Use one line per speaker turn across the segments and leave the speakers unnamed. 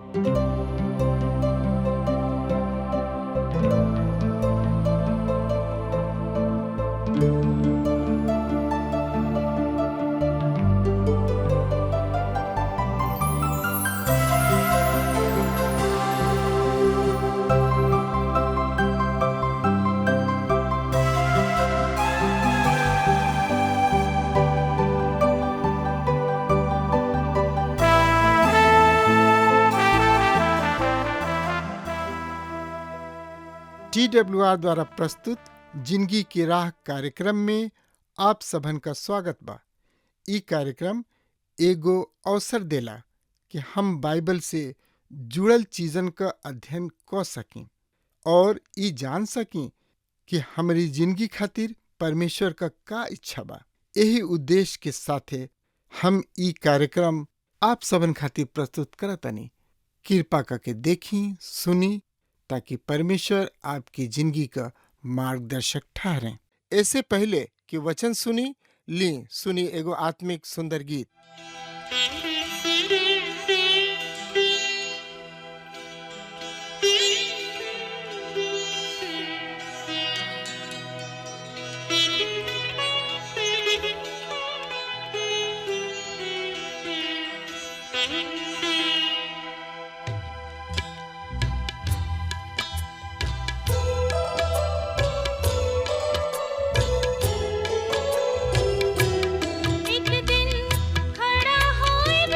TWR द्वारा प्रस्तुत जिंदगी की राह कार्यक्रम में आप सबन का स्वागत बा। ई कार्यक्रम एगो अवसर देला कि हम बाइबल से जुड़ल चीजन का अध्ययन कर सकें और ई जान सकें कि हमारी जिंदगी खातिर परमेश्वर का इच्छा बा। यही उद्देश्य के साथे हम ई कार्यक्रम आप सबन खातिर प्रस्तुत करतनी। कृपा करके देखी सुनी ताकि परमेश्वर आपकी जिंदगी का मार्गदर्शक ठहरें। ऐसे पहले कि वचन सुनी एगो आत्मिक सुंदर गीत।
एक दिन खड़ा होए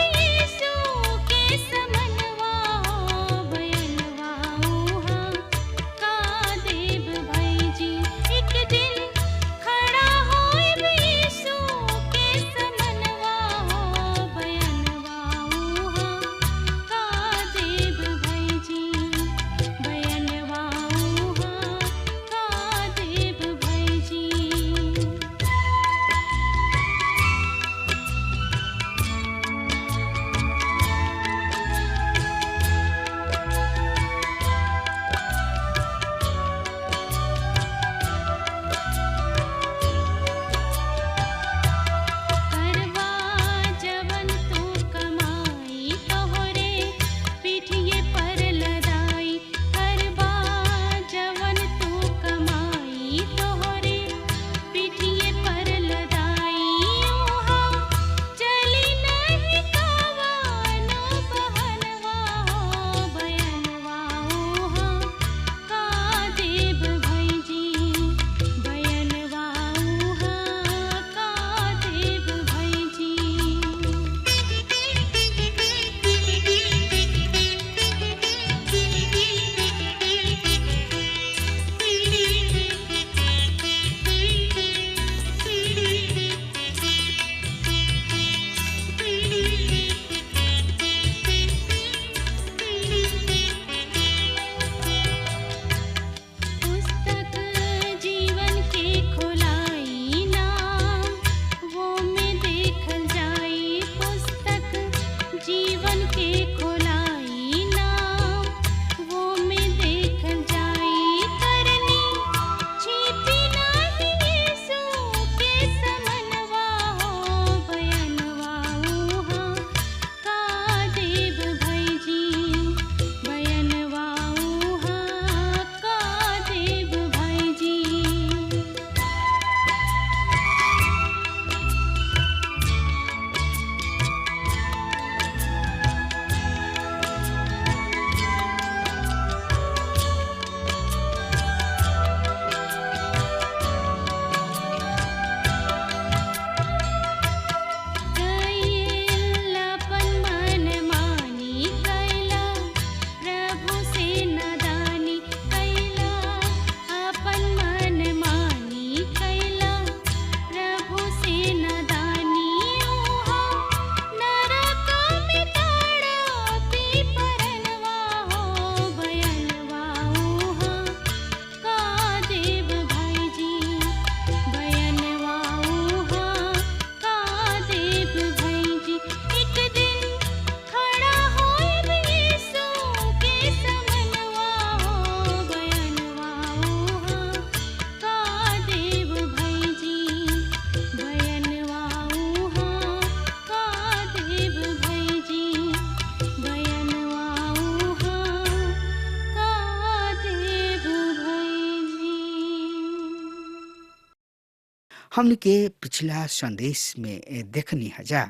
हमने के पिछला संदेश में देखनी हजा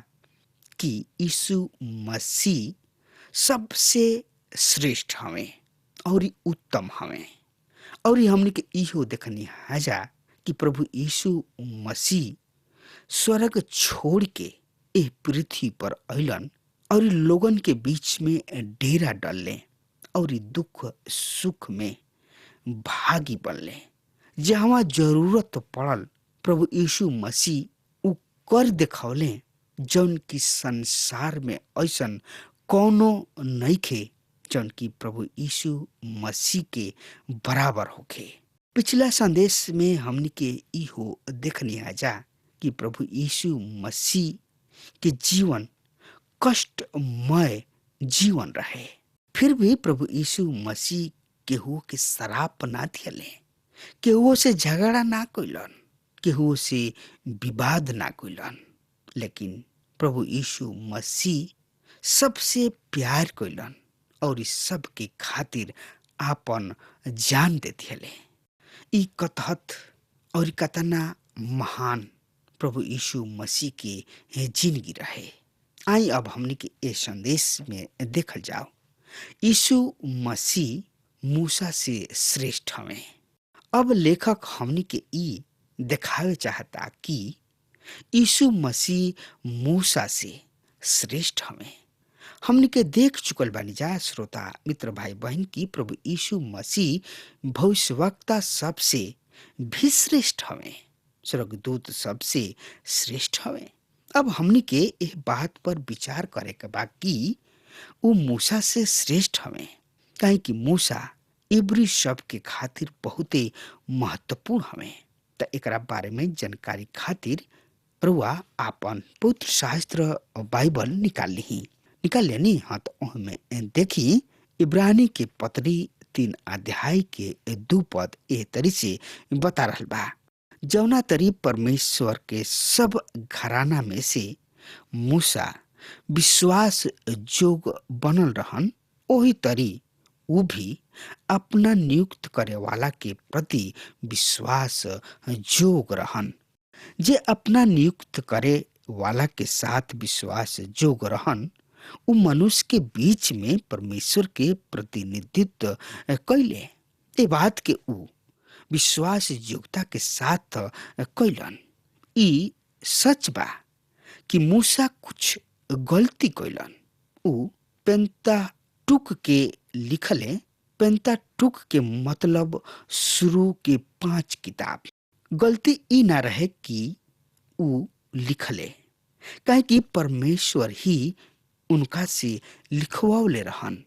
कि यीशु मसीह सबसे श्रेष्ठ हमें और उत्तम हमें। और हमने के इहो देखनी हजा कि प्रभु यीशु मसीह स्वर्ग छोड़ के ए पृथ्वी पर अइलन और लोगन के बीच में डेरा डलले और दुख सुख में भागी बनले। जहाँ जरूरत पड़ल प्रभु यीशु मसीह उ कर दिखौले जौन की संसार में ऐसन कौनो नइखे जौन की प्रभु यीशु मसीह के बराबर होखे। पिछला संदेश में हमनी के इहो देखनी हजा कि प्रभु यीशु मसीह के जीवन कष्टमय जीवन रहे, फिर भी प्रभु यीशु मसीह केहू के शराप ना दियले, केहू से झगड़ा ना कइलन, केहू से विवाद ना कइलन, लेकिन प्रभु यीशु मसीह सबसे प्यार कइलन और इस सब के खातिर आपन जान दे दियले। ई कतहत और कतना महान प्रभु यीशु मसीह की जिंदगी रहे। आई अब हमने के ए संदेश में देखल जाओ यीशु मसीह मूसा से श्रेष्ठ हमें। अब लेखक हमने के ई दिखावे चाहता कि यीशु मसीह मूसा से श्रेष्ठ हमें। हमने के देख चुकल बानी जा श्रोता मित्र भाई बहन की प्रभु यीशु मसीह भविष्यवक्ता सबसे भी श्रेष्ठ हमें, स्वर्गदूत सबसे श्रेष्ठ हमें। अब हमने के इस बात पर विचार करे के बा कि वो मूसा से श्रेष्ठ हमें, काहे कि मूसा इब्री शब्द के खातिर बहुते महत्वपूर्ण हमें। त एकरा बारे में जानकारी खातिर रुआ आपन पवित्र शास्त्र बाइबल निकाल लेनी। हाँ तो ओहमे देखी इब्रानी के पत्री 3 अध्याय के 2 पद ए तरी से बता रहल बा। जौना तरी परमेश्वर के सब घराना में से मूसा विश्वास जोग बनल रहन, ओही तरी उ भी अपना नियुक्त करे वाला के प्रति विश्वास जोग रहन। जे अपना नियुक्त करे वाला के साथ विश्वास जोग रहन, उ मनुष्य के बीच में परमेश्वर के प्रतिनिधित्व कैले। ए बात के उ विश्वास योग्यता के साथ कैलन। ई सच बा कि मूसा कुछ गलती कैलन। उ पेंताटुक के लिखले। पेंताटुक के मतलब शुरू के 5 किताब। गलती ई ना रहे कि उ लिखले, काहे कि परमेश्वर ही उनका से लिखवावले रहन।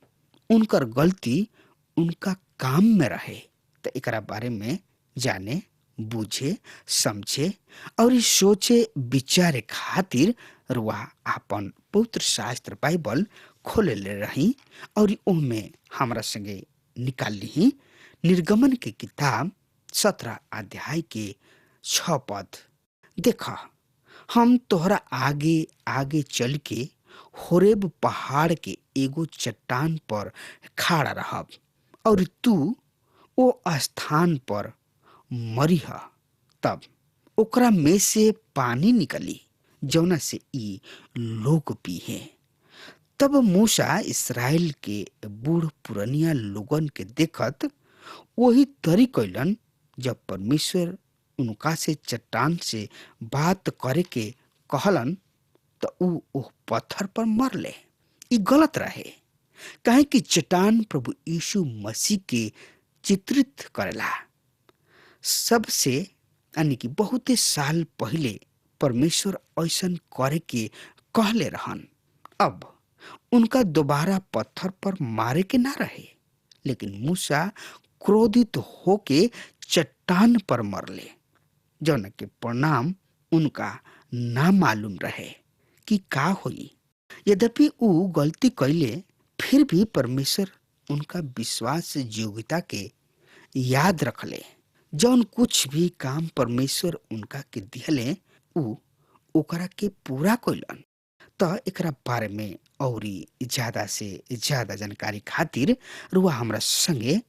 उनकर गलती उनका काम में रहे। तो एकरा बारे में जाने बूझे समझे और सोचे विचारे खातिर रुआ आपन पवित्र शास्त्र बाइबल खोले ले रही और ओमे हमरा संगे निकाल ली निर्गमन के किताब 17 अध्याय के 6 पद। देखा, हम तोहरा आगे आगे चल के होरेब पहाड़ के एगो चट्टान पर खड़ा रहब और तू ओ स्थान पर मरिह। तब ओकरा में से पानी निकली जौना से ई लोग पीहे। तब मूसा इस्राएल के बूढ़ पुरनिया लोगन के देखत वही तरी कैलन जब परमेश्वर उनका से चट्टान से बात करे के कहलन तो उ ओह पत्थर पर मरले। ई गलत रहे, काहे कि चट्टान प्रभु यीशु मसीह के चित्रित करेला। सबसे यानी कि बहुते साल पहले परमेश्वर ऐसन करे के कहले रहन। अब उनका दोबारा पत्थर पर मारे के ना रहे, लेकिन मूसा क्रोधित होके चट्टान पर मरले, जौन के परिणाम उनका ना मालूम रहे कि का होई। यद्यपि उ गलती कैले, फिर भी परमेश्वर उनका विश्वास योग्यता के याद रखले। जौन कुछ भी काम परमेश्वर उनका के दिहले उ ओकरा के पूरा कैलन। त एकरा बारे में औरी ज्यादा से ज्यादा जानकारी खातिर रुआ हमरा संगे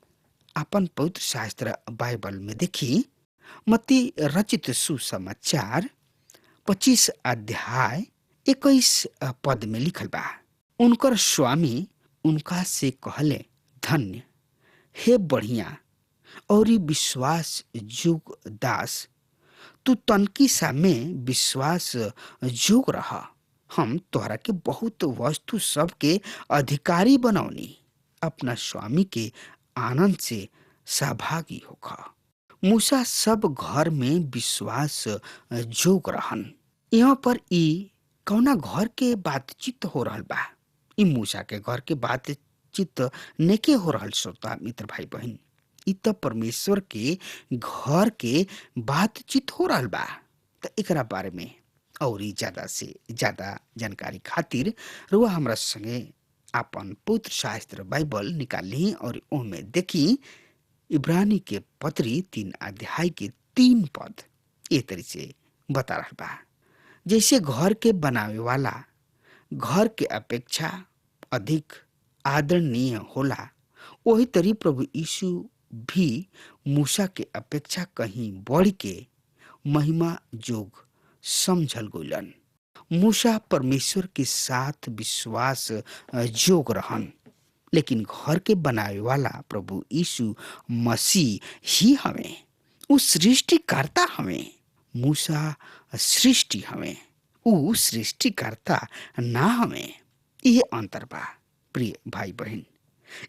अपन पवित्र शास्त्र बाइबल में देखी मत्ती रचित सुसमाचार 25 अध्याय 21 पद में लिखल बा। उनकर स्वामी उनका से कहले, धन्य हे बढ़िया और विश्वास जोग दास, तू तनकी सा में विश्वास जोग रहा, हम तोहरा के बहुत वस्तु सब के अधिकारी बनौनी, अपना स्वामी के आनंद से सहभागी होखा। मूसा सब घर में विश्वास जोग रहन। यहाँ पर ई कौना घर के बातचीत हो रहल बा? ई मूसा के घर के बातचीत नेके हो रहल। श्रोता मित्र भाई बहन, ई त परमेश्वर के घर के बातचीत हो रहल बा। त एकरा बारे में और ज्यादा से ज्यादा जानकारी खातिर रुआ हमरा संगे आपन पवित्र शास्त्र बाइबल निकाली और ओमे देखी इब्रानी के पत्री 3 अध्याय के 3 पद ए तरी से बता रहल बा। जैसे घर के बनावे वाला घर के अपेक्षा अधिक आदरणीय होला, वही तरी प्रभु यीशु भी मूसा के अपेक्षा कहीं बढ़ के महिमा जोग समझल गइलन। मूसा परमेश्वर के साथ विश्वास जोग रहन, लेकिन घर के बनावे वाला प्रभु यीशु मसीह ही हमें, उ सृष्टिकर्ता हमें। मूसा सृष्टि हमें, उ सृष्टिकर्ता ना हमें। यह अंतर बा प्रिय भाई बहन।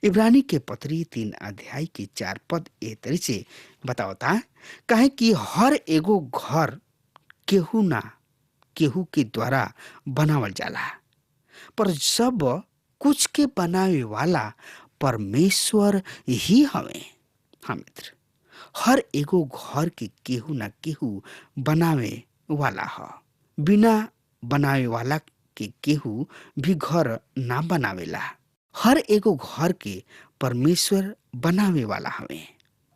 इब्रानी के पत्री 3 अध्याय के 4 पद ए तरी से बतावता, काहे कि हर एगो घर केहू ना केहू के द्वारा बनावल जाला, पर सब कुछ के बनावे वाला परमेश्वर ही हमें। हाँ मित्र, हर एगो घर के केहू ना केहू बनावे वाला ह। बिना बनावे वाला के केहू भी घर ना बनावेला। हर एगो घर के परमेश्वर बनावे वाला हमें,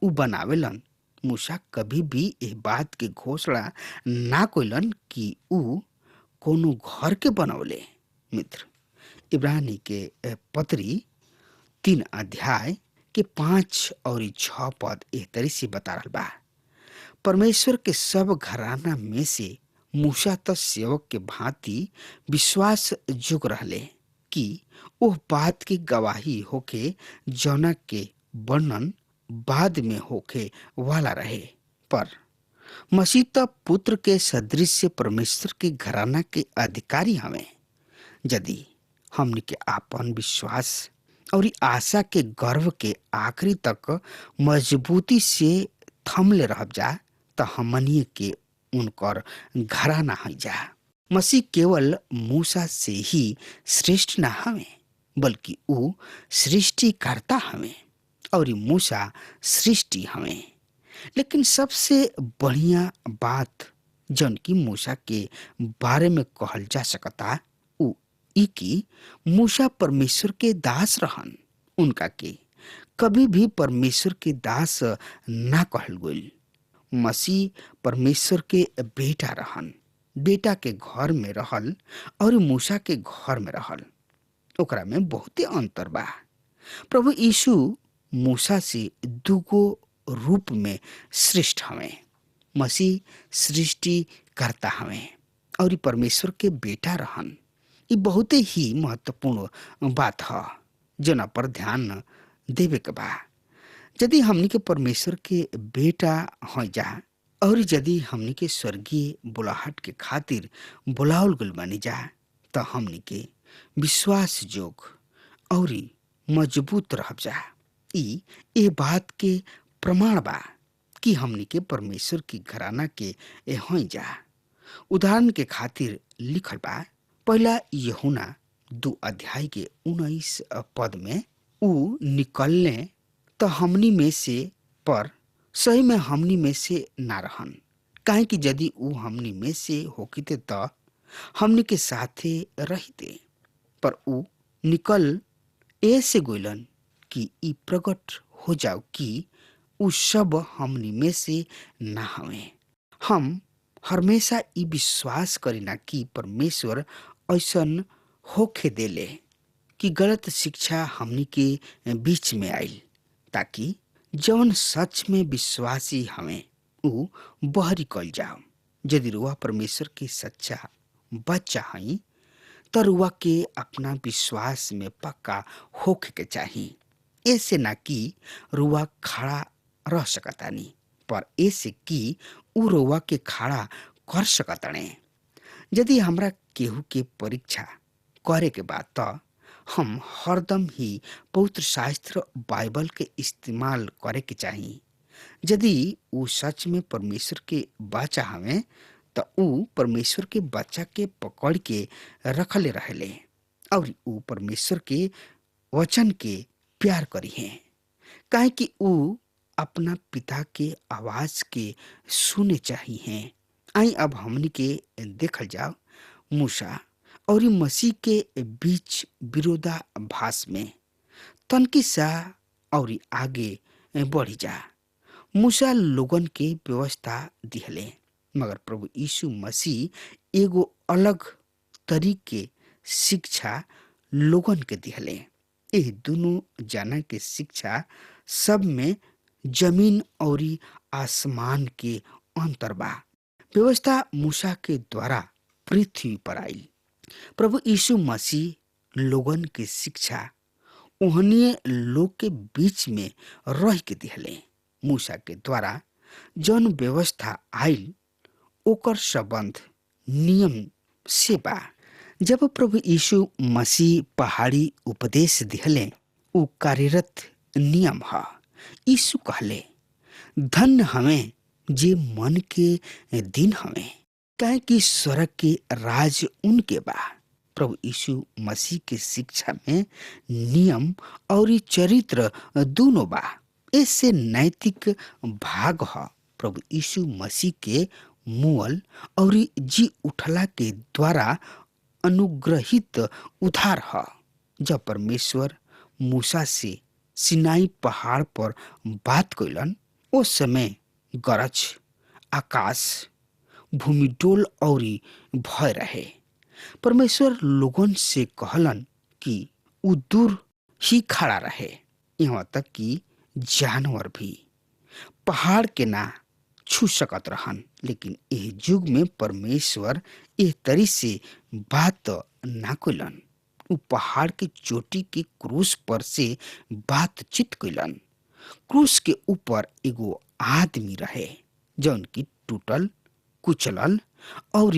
उ बनावेलन। मूसा कभी भी इस बात के घोषणा ना कइलन कि उ कोनो घर के बनौले। मित्र, इब्रानी के पत्री 3 अध्याय के 5 और 6 पद एह तरी से बता रहल बा। परमेश्वर के सब घराना में से मूसा त सेवक के भांति विश्वास जोग रहले कि ओह बात की गवाही होके जौना के वर्णन बाद में होके वाला रहे। पर मसीह त पुत्र के सदृश परमेश्वर के घराना के अधिकारी हमें। यदि हमने के आपन विश्वास और आशा के गर्व के आखिरी तक मजबूती से थमले रह जा, तो हमनिए के उनकर घराना है जा। मसीह केवल मूसा से ही श्रेष्ठ ना हमें, बल्कि उ सृष्टिकर्ता हमें और मूसा सृष्टि हमें। लेकिन सबसे बढ़िया बात जौन की मूसा के बारे में कहल जा सकता उ ई कि मूसा परमेश्वर के दास रहन। उनका के कभी भी परमेश्वर के दास ना कहल गइल। मसीह परमेश्वर के बेटा रहन। बेटा के घर में रहल और मूसा के घर में रहल, ओकरा में बहुते अंतर बा। प्रभु यीशु मूसा से दुगो रूप में श्रेष्ठ हमें। मसीह सृष्टि करता हमें और परमेश्वर के बेटा रहन। ये बहुते ही महत्वपूर्ण बात है जना पर ध्यान देवे के बा। यदि हमनी के परमेश्वर के बेटा हो जा और यदि हमनी के स्वर्गीय बुलाहट के खातिर बुलावल गइल बनी जा, तो हमनी के विश्वास जोग और मजबूत रह जा। ए बात के प्रमाण बा कि हमनी के परमेश्वर की घराना के होई जा। उदाहरण के खातिर लिखल बा पहला यूहन्ना 2 अध्याय के 19 पद में, उ निकलने तो हमनी में से पर सही में हमनी में से ना रहन। काहे कि यदि उ हमनी में से होकिते तो हमनी के साथे रहते, पर उ निकल ऐसे गोइलन कि ई प्रकट हो जाओ कि उ सब हमनी में से ना हमें। हम हमेशा ई विश्वास करीना कि परमेश्वर ऐसन होखे देले कि गलत शिक्षा हमनी के बीच में आइल, ताकि जौन सच में विश्वासी हमें ऊ बहरी कल जाओ। यदि रुआ परमेश्वर के सच्चा बच्चा हई तो रुआ के अपना विश्वास में पक्का होखे के चाहिए। ऐसे ना कि रुआ खड़ा रह सकतानी, पर ऐसे कि ऊ रुआ के खड़ा कर सकतने। यदि हमरा केहू के परीक्षा करे के बाद तो हम हरदम ही पवित्र शास्त्र बाइबल के इस्तेमाल करे के चाहिए। यदि ऊ सच में परमेश्वर के बच्चा हमें तो ऊ परमेश्वर के बच्चा के पकड़ के रखले रहेले और ऊ परमेश्वर के वचन के प्यार करी है, काहे कि ऊ अपना पिता के आवाज के सुने चाहिए। आई अब हमनी के देखल जाओ मूसा और मसीह के बीच विरोधाभास में तनकी सा और आगे बढ़ी जा। मूसा लोगन के व्यवस्था दिहले, मगर प्रभु यीशु मसीह एगो अलग तरीके शिक्षा लोगन के दिहले। ये दोनों जाना के शिक्षा सब में जमीन और आसमान के अंतर बा। व्यवस्था मूसा के द्वारा पृथ्वी पर आई, प्रभु यीशु मसीह लोगन के शिक्षा उहनीय लोग के बीच में रह के दिहले। मूसा के द्वारा जौन व्यवस्था आइल ओकर संबंध नियम से बा। जब प्रभु यीशु मसीह पहाड़ी उपदेश दिहले उ कार्यरत नियम ह। यीशु कहले धन्य हमें जे मन के दिन हमें, काहे कि स्वर्ग के राज उनके बा। प्रभु यीशु मसीह के शिक्षा में नियम और चरित्र दोनों बा। इससे नैतिक भाग ह प्रभु यीशु मसीह के मुअल और जी उठला के द्वारा अनुग्रहित उद्धार ह। जब परमेश्वर मूसा से सिनाई पहाड़ पर बात कइलन, उस समय गरज, आकाश, भूमिडोल और भय रहे। परमेश्वर लोगन से कहलन कि उ दूर ही खड़ा रहे, यहाँ तक कि जानवर भी पहाड़ के ना छू सकत रहन। लेकिन एह युग में परमेश्वर एह तरी से बात ना कइलन। उ पहाड़ के चोटी के क्रूस पर से बातचीत कइलन। क्रूस के ऊपर एगो आदमी रहे जौन की टूटल, कुचलल और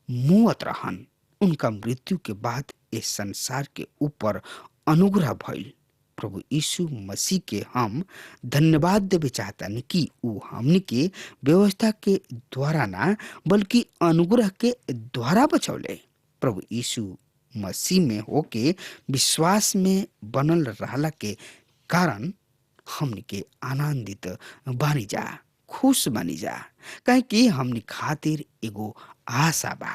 मुवत रहन। उनका मृत्यु के बाद इस संसार के ऊपर अनुग्रह भइल। प्रभु यीशु मसीह के हम धन्यवाद देवे चाहतानी कि ऊ हमनी के व्यवस्था के द्वारा ना बल्कि अनुग्रह के द्वारा बचौले। प्रभु यीशु मसीह में होके विश्वास में बनल रहला के कारण हमनी के आनंदित बानी जा, खुश बानी जा, काहे कि हमनी खातिर एगो आशा बा।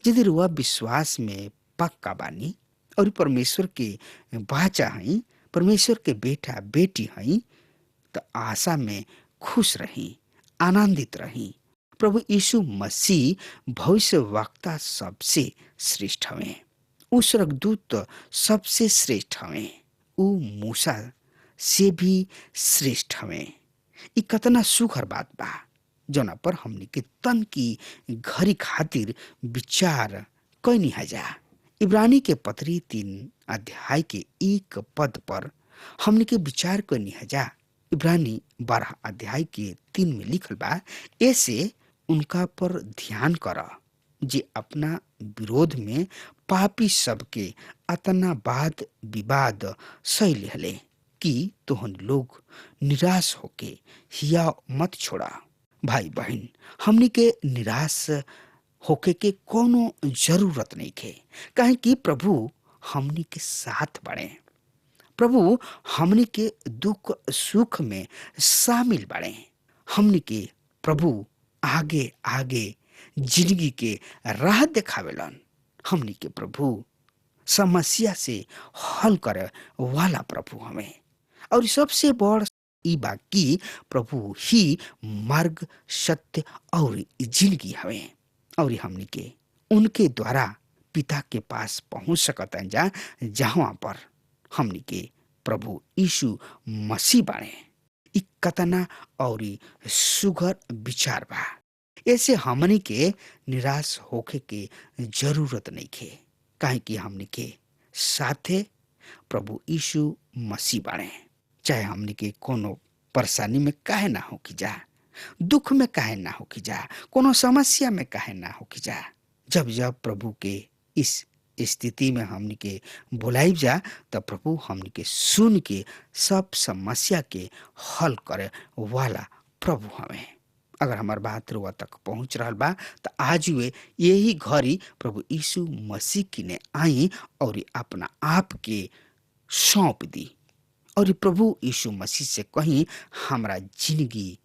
यदि रुआ विश्वास में पक्का बानी और परमेश्वर के बाचा हई, परमेश्वर के बेटा बेटी हई, तो आशा में खुश रही, आनंदित रही। प्रभु यीशु मसीह भविष्यवक्ता सबसे श्रेष्ठ हवे, उ स्वर्गदूत सबसे श्रेष्ठ हवे, उ मूसा से भी श्रेष्ठ हवे। ई कतना सुखर बात बा जना पर हमनी के तन की घरी खातिर विचार कैनी हजा। इब्रानी के पत्री 3 अध्याय के 1 पद पर हमनी के विचार कैनी हजा। इब्रानी 12 अध्याय के 3 में लिखल बा, ऐसे उनका पर ध्यान कर जे अपना विरोध में पापी सबके अतना वाद विवाद सही लेहले कि तोहन लोग निराश होके हिया मत छोड़ा। भाई बहन, हमनी के निराश होके के कोनो जरूरत नहीं खे, काहे कि प्रभु हमनी के साथ बड़े। प्रभु हमनी के दुख सुख में शामिल बड़े। हमनी के प्रभु आगे आगे जिंदगी के राह देखावेलन। हमनी के प्रभु समस्या से हल करे वाला प्रभु हमें, और सबसे बड़ ई बा कि प्रभु ही मार्ग, सत्य और जिंदगी हवे, और हमनी के उनके द्वारा पिता के पास पहुंच सकता जा, जहां पर हमनी के प्रभु यीशु मसीह बाणे। इ कतना और सुघर विचार बा। ऐसे हमनी के निराश होके के जरूरत नहीं खे, काहे कि हमनी के साथे प्रभु यीशु मसीह बाड़े। चाहे हमनी के कोनो परेशानी में काहे ना हो कि जा, दुख में काहे ना हो कि जा, कोनो समस्या में काहे ना हो कि जा, जब जब प्रभु के इस स्थिति में हमनी के बुलाइब जा, तब प्रभु हमनी के सुन के सब समस्या के हल करे वाला प्रभु हमें। अगर हमार बात रुआ तक पहुंच रहा बा, तो आज वे यही घड़ी प्रभु यीशु मसीह की ने आई और अपना आप के सौंप दी और प्रभु यीशु मसीह से कहीं हमरा जिंदगी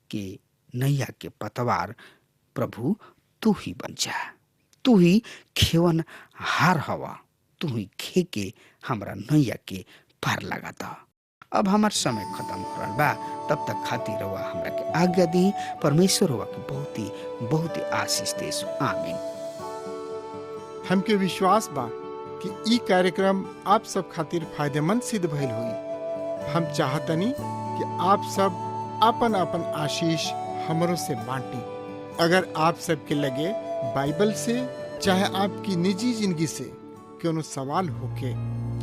के नैया के पतवार प्रभु तू ही बन जा, तू ही खेवन हार हवा, तू ही खे के हमरा नैया के पार लगा दा। अब हमार समय खत्म हो रहा बा, तब तक खातिर रवा हमरा के आज्ञा दी। परमेश्वर रवा के बहुत ही आशीष देस। आमीन।
हमके विश्वास बा कि ई कार्यक्रम आप सब खातिर फायदेमंद सिद्ध भइल हुई। हम चाहतनी कि आप सब अपन अपन आशीष हमरों से बांटी। अगर आप सब के लगे बाइबल से चाहे आपकी निजी जिंदगी से कोनो सवाल होके,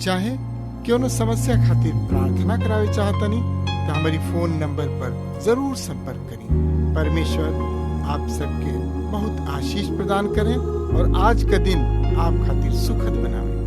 चाहे कोनो समस्या खातिर प्रार्थना करावे चाहतनी, तो हमारी फोन नंबर पर जरूर संपर्क करें। परमेश्वर आप सबके बहुत आशीष प्रदान करें और आज का दिन आप खातिर सुखद बनावे।